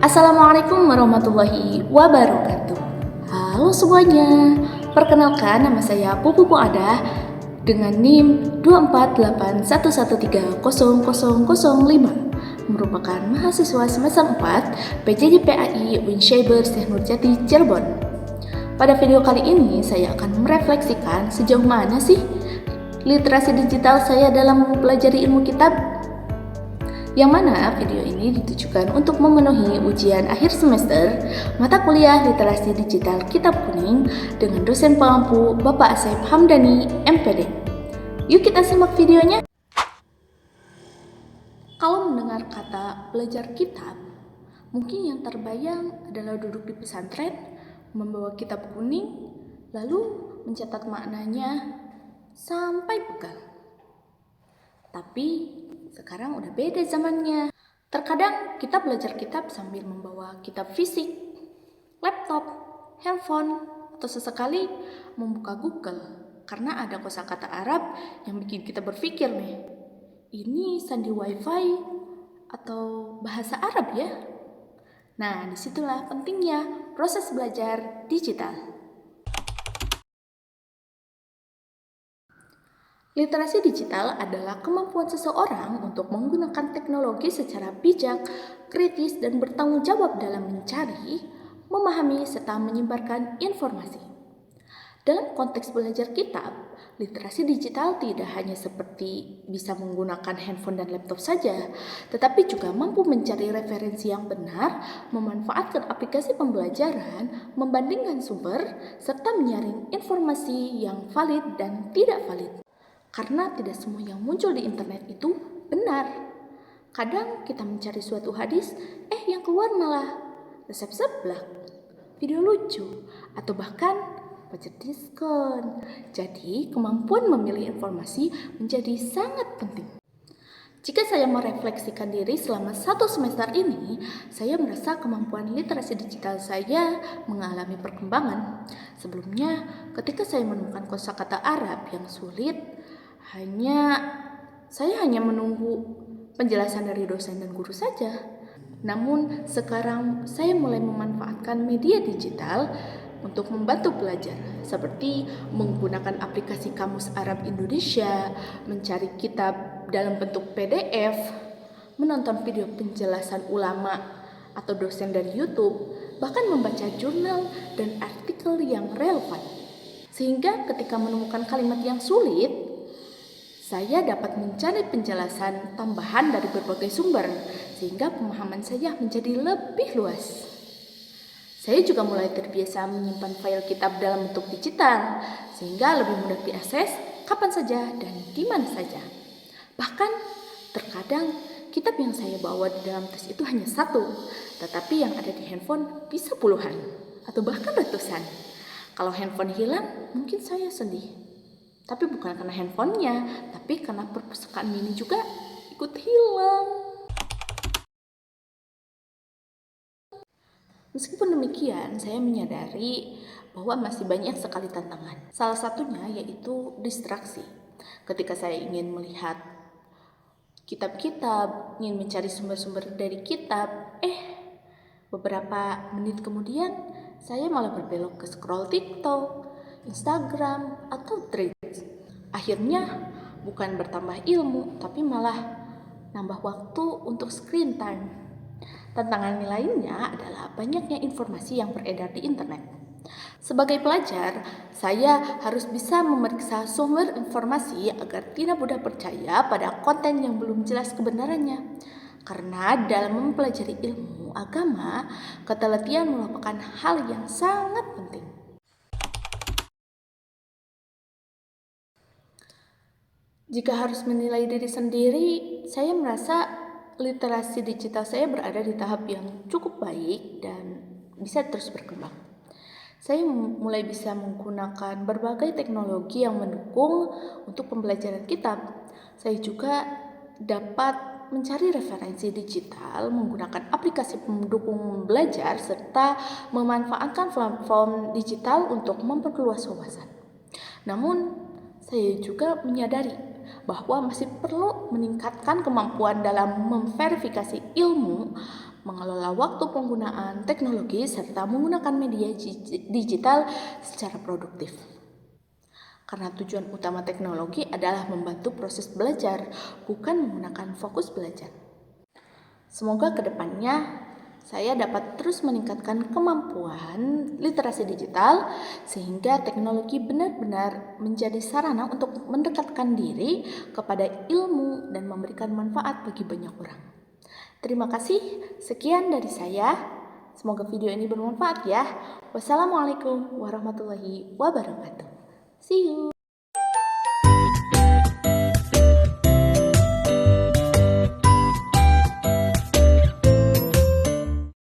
Assalamualaikum warahmatullahi wabarakatuh. Halo semuanya, perkenalkan nama saya Pupu Ada dengan NIM 24811300005, merupakan mahasiswa semester 4 PJJ PAI UIN Syaiber Syekh Nurjati Cirebon. Pada video kali ini saya akan merefleksikan sejauh mana sih literasi digital saya dalam mempelajari ilmu kitab, yang mana video ini ditujukan untuk memenuhi ujian akhir semester mata kuliah literasi digital kitab kuning dengan dosen pengampu Bapak Asep Hamdani MPD. Yuk kita simak videonya. Kalau mendengar kata belajar kitab, mungkin yang terbayang adalah duduk di pesantren, membawa kitab kuning, lalu mencatat maknanya sampai pegal. Tapi sekarang udah beda zamannya. Terkadang kita belajar kitab sambil membawa kitab fisik, laptop, handphone, atau sesekali membuka Google karena ada kosakata Arab yang bikin kita berpikir nih, ini sandi wifi atau bahasa Arab ya? Nah, disitulah pentingnya proses belajar digital. Literasi digital adalah kemampuan seseorang untuk menggunakan teknologi secara bijak, kritis, dan bertanggung jawab dalam mencari, memahami, serta menyebarkan informasi. Dalam konteks belajar kitab, literasi digital tidak hanya seperti bisa menggunakan handphone dan laptop saja, tetapi juga mampu mencari referensi yang benar, memanfaatkan aplikasi pembelajaran, membandingkan sumber, serta menyaring informasi yang valid dan tidak valid. Karena tidak semua yang muncul di internet itu benar. Kadang kita mencari suatu hadis, yang keluar malah resep seblak, video lucu, atau bahkan voucher diskon. Jadi, kemampuan memilih informasi menjadi sangat penting. Jika saya merefleksikan diri selama 1 semester ini, saya merasa kemampuan literasi digital saya mengalami perkembangan. Sebelumnya, ketika saya menemukan kosakata Arab yang sulit, saya hanya menunggu penjelasan dari dosen dan guru saja. Namun sekarang saya mulai memanfaatkan media digital untuk membantu belajar, seperti menggunakan aplikasi Kamus Arab Indonesia, mencari kitab dalam bentuk PDF, menonton video penjelasan ulama atau dosen dari YouTube, bahkan membaca jurnal dan artikel yang relevan. Sehingga ketika menemukan kalimat yang sulit, saya dapat mencari penjelasan tambahan dari berbagai sumber, sehingga pemahaman saya menjadi lebih luas. Saya juga mulai terbiasa menyimpan file kitab dalam bentuk digital, sehingga lebih mudah diakses kapan saja dan di mana saja. Bahkan, terkadang kitab yang saya bawa di dalam tas itu hanya 1, tetapi yang ada di handphone bisa puluhan, atau bahkan ratusan. Kalau handphone hilang, mungkin saya sedih. Tapi bukan karena handphonenya, tapi karena perpustakaan mini juga ikut hilang. Meskipun demikian, saya menyadari bahwa masih banyak sekali tantangan. Salah satunya yaitu distraksi. Ketika saya ingin melihat kitab-kitab, ingin mencari sumber-sumber dari kitab, beberapa menit kemudian saya malah berbelok ke scroll TikTok, Instagram, atau Threads. Akhirnya bukan bertambah ilmu, tapi malah nambah waktu untuk screen time. Tantangan lainnya adalah banyaknya informasi yang beredar di internet. Sebagai pelajar, saya harus bisa memeriksa sumber informasi agar tidak mudah percaya pada konten yang belum jelas kebenarannya. Karena dalam mempelajari ilmu agama, ketelitian merupakan hal yang sangat penting. Jika harus menilai diri sendiri, saya merasa literasi digital saya berada di tahap yang cukup baik dan bisa terus berkembang. Saya mulai bisa menggunakan berbagai teknologi yang mendukung untuk pembelajaran kitab. Saya juga dapat mencari referensi digital menggunakan aplikasi pendukung belajar serta memanfaatkan platform digital untuk memperluas wawasan. Namun, saya juga menyadari bahwa masih perlu meningkatkan kemampuan dalam memverifikasi ilmu, mengelola waktu penggunaan teknologi, serta menggunakan media digital secara produktif. Karena tujuan utama teknologi adalah membantu proses belajar, bukan menggunakan fokus belajar. Semoga kedepannya saya dapat terus meningkatkan kemampuan literasi digital sehingga teknologi benar-benar menjadi sarana untuk mendekatkan diri kepada ilmu dan memberikan manfaat bagi banyak orang. Terima kasih, sekian dari saya. Semoga video ini bermanfaat ya. Wassalamualaikum warahmatullahi wabarakatuh. See you.